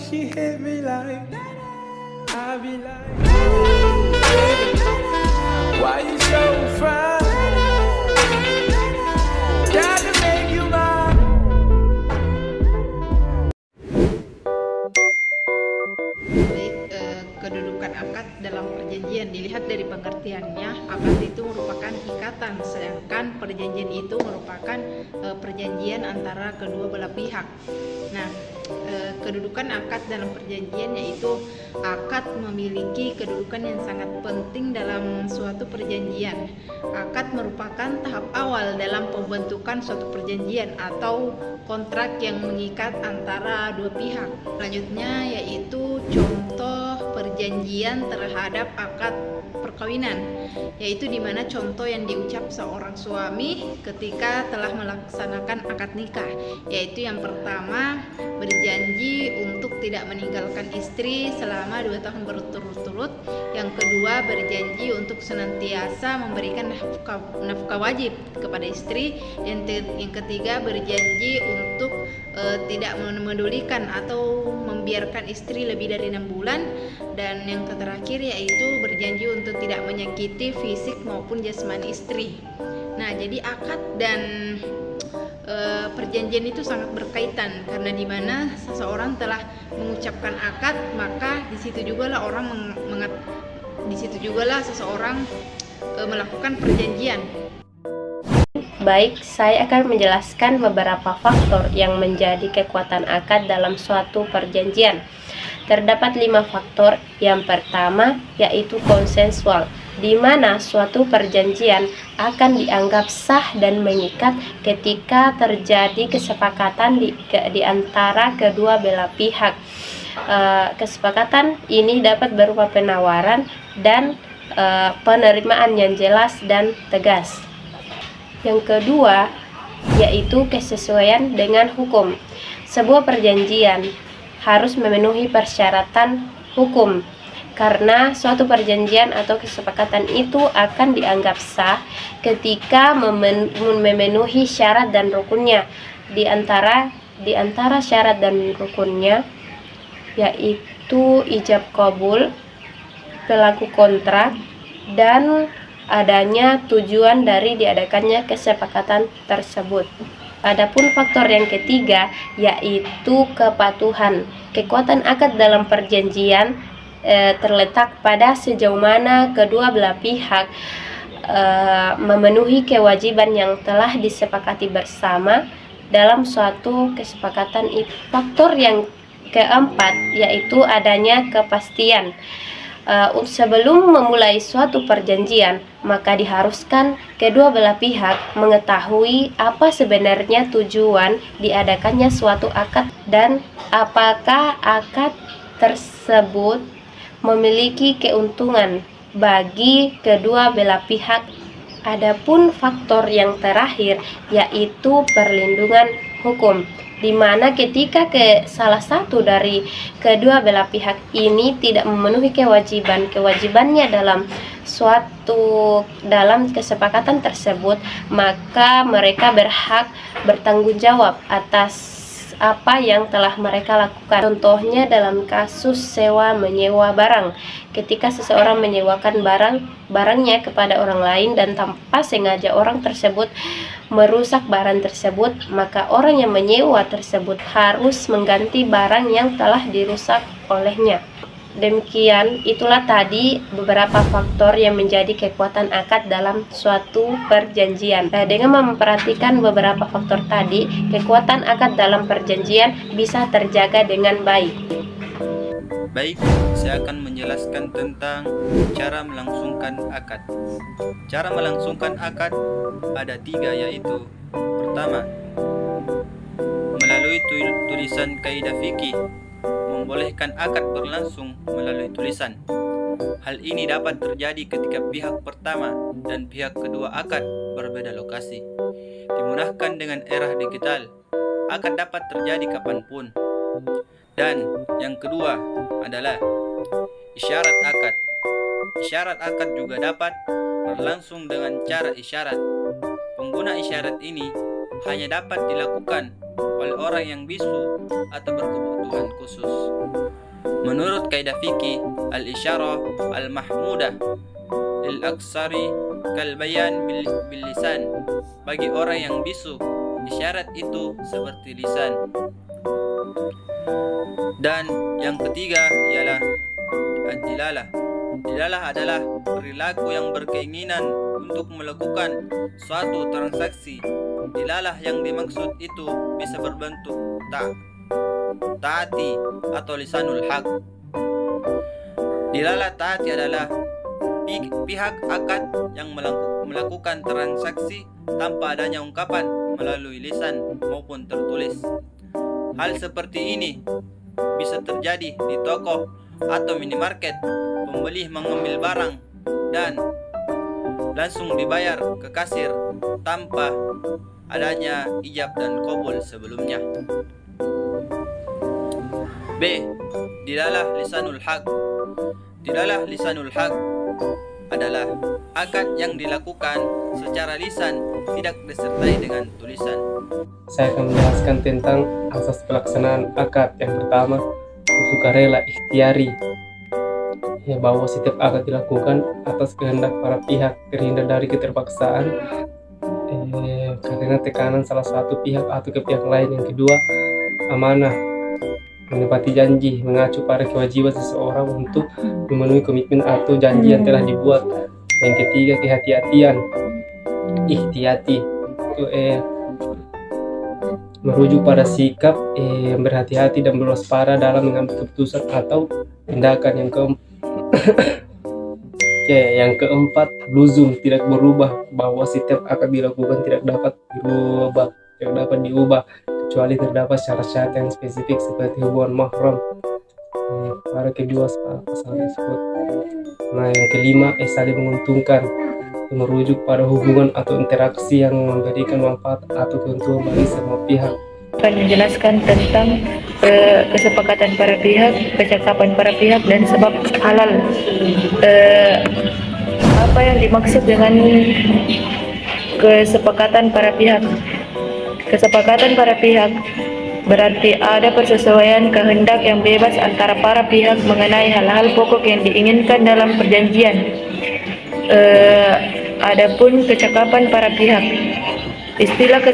she hit me like that, I be like, why you so fine? Gotta make you mine. Kedudukan akad dalam perjanjian dilihat dari pengertiannya, akad itu merupakan ikatan, sedangkan perjanjian itu merupakan perjanjian antara kedua belah pihak. Nah, kedudukan akad dalam perjanjian yaitu akad memiliki kedudukan yang sangat penting dalam suatu perjanjian. Akad merupakan tahap awal dalam pembentukan suatu perjanjian atau kontrak yang mengikat antara dua pihak. Selanjutnya yaitu contoh perjanjian terhadap akad perkawinan, yaitu dimana contoh yang diucap seorang suami ketika telah melaksanakan akad nikah, yaitu yang pertama berjanji untuk tidak meninggalkan istri selama 2 tahun berturut-turut, yang kedua berjanji untuk senantiasa memberikan nafkah wajib kepada istri, yang ketiga berjanji untuk tidak memedulikan atau membiarkan istri lebih dari 6 bulan, dan yang terakhir yaitu berjanji untuk tidak menyakiti fisik maupun jasmani istri. Nah, jadi akad dan perjanjian itu sangat berkaitan, karena di mana seseorang telah mengucapkan akad, maka di situ jugalah seseorang melakukan perjanjian. Baik, saya akan menjelaskan beberapa faktor yang menjadi kekuatan akad dalam suatu perjanjian. Terdapat 5 faktor. Yang pertama yaitu konsensual, di mana suatu perjanjian akan dianggap sah dan mengikat ketika terjadi kesepakatan di antara kedua belah pihak. Kesepakatan ini dapat berupa penawaran dan penerimaan yang jelas dan tegas. Yang kedua yaitu kesesuaian dengan hukum. Sebuah perjanjian harus memenuhi persyaratan hukum, karena suatu perjanjian atau kesepakatan itu akan dianggap sah ketika memenuhi syarat dan rukunnya. Di antara syarat dan rukunnya yaitu ijab kabul, pelaku kontrak, dan adanya tujuan dari diadakannya kesepakatan tersebut. Adapun faktor yang ketiga yaitu kepatuhan. Kekuatan akad dalam perjanjian terletak pada sejauh mana kedua belah pihak memenuhi kewajiban yang telah disepakati bersama dalam suatu kesepakatan itu. Faktor yang keempat yaitu adanya kepastian. Sebelum memulai suatu perjanjian, maka diharuskan kedua belah pihak mengetahui apa sebenarnya tujuan diadakannya suatu akad dan apakah akad tersebut memiliki keuntungan bagi kedua belah pihak. Adapun faktor yang terakhir yaitu perlindungan hukum, di mana ketika salah satu dari kedua belah pihak ini tidak memenuhi kewajibannya dalam kesepakatan tersebut, maka mereka berhak bertanggung jawab atas apa yang telah mereka lakukan. Contohnya dalam kasus sewa menyewa barang. Ketika seseorang menyewakan barangnya kepada orang lain dan tanpa sengaja orang tersebut merusak barang tersebut, maka orang yang menyewa tersebut harus mengganti barang yang telah dirusak olehnya. Demikian, itulah tadi beberapa faktor yang menjadi kekuatan akad dalam suatu perjanjian. Dengan memperhatikan beberapa faktor tadi, kekuatan akad dalam perjanjian bisa terjaga dengan baik. Baik, saya akan menjelaskan tentang cara melangsungkan akad. Cara melangsungkan akad ada 3, yaitu pertama, melalui tulisan kaidah fikih, membolehkan akad berlangsung melalui tulisan. Hal ini dapat terjadi ketika pihak pertama dan pihak kedua akad berbeda lokasi. Dimudahkan dengan era digital, akad dapat terjadi kapanpun. Dan yang kedua adalah isyarat akad. Isyarat akad juga dapat berlangsung dengan cara isyarat. Pengguna isyarat ini hanya dapat dilakukan oleh orang yang bisu atau berkebutuhan khusus. Menurut kaidah fikih, al-isyarah al-mahmudah lil aksari kal bayan bil lisan. Bagi orang yang bisu, isyarat itu seperti lisan. Dan yang ketiga ialah ad-dilalah. Dilalah adalah perilaku yang berkeinginan untuk melakukan suatu transaksi. Dilalah yang dimaksud itu bisa berbentuk taati atau lisanul haq. Dilalah taati adalah pihak akad yang melakukan transaksi tanpa adanya ungkapan melalui lisan maupun tertulis. Hal seperti ini bisa terjadi di toko atau minimarket. Pembeli mengambil barang dan langsung dibayar ke kasir tanpa adanya ijab dan qabul sebelumnya. B. Dilalah lisanul haq. Dilalah lisanul haq adalah akad yang dilakukan secara lisan, tidak disertai dengan tulisan. Saya akan menjelaskan tentang asas pelaksanaan akad. Yang pertama, sukarela ikhtiari, bahwa setiap akad dilakukan atas kehendak para pihak, terhindar dari keterpaksaan karena tekanan salah satu pihak atau ke pihak lain. Yang kedua, amanah, menepati janji, mengacu pada kewajiban seseorang untuk memenuhi komitmen atau janji yang telah dibuat. Yang ketiga, kehati-hatian, ihtiyati, itu merujuk pada sikap berhati-hati dan berwaspada dalam mengambil keputusan atau tindakan. Yang keempat, luzum, tidak berubah, bahwa setiap akad dilakukan tidak dapat diubah kecuali terdapat syarat-syarat yang spesifik seperti hubungan mahram pada kedua pasal tersebut. Nah, yang kelima, saling menguntungkan, merujuk pada hubungan atau interaksi yang memberikan manfaat atau keuntungan bagi semua pihak. Akan menjelaskan tentang kesepakatan para pihak, kecakapan para pihak, dan sebab halal. Apa yang dimaksud dengan kesepakatan para pihak? Kesepakatan para pihak berarti ada persesuaian kehendak yang bebas antara para pihak mengenai hal-hal pokok yang diinginkan dalam perjanjian. Adapun kecakapan para pihak, istilah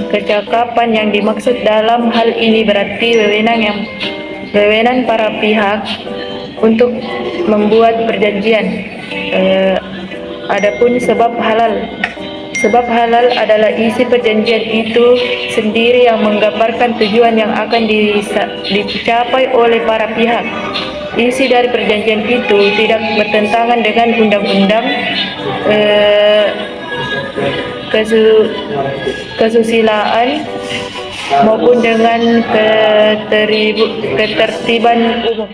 kecakapan yang dimaksud dalam hal ini berarti wewenang para pihak untuk membuat perjanjian. Adapun sebab halal adalah isi perjanjian itu sendiri yang menggambarkan tujuan yang akan dicapai oleh para pihak. Isi dari perjanjian itu tidak bertentangan dengan undang-undang, kesusilaan maupun dengan ketertiban umum.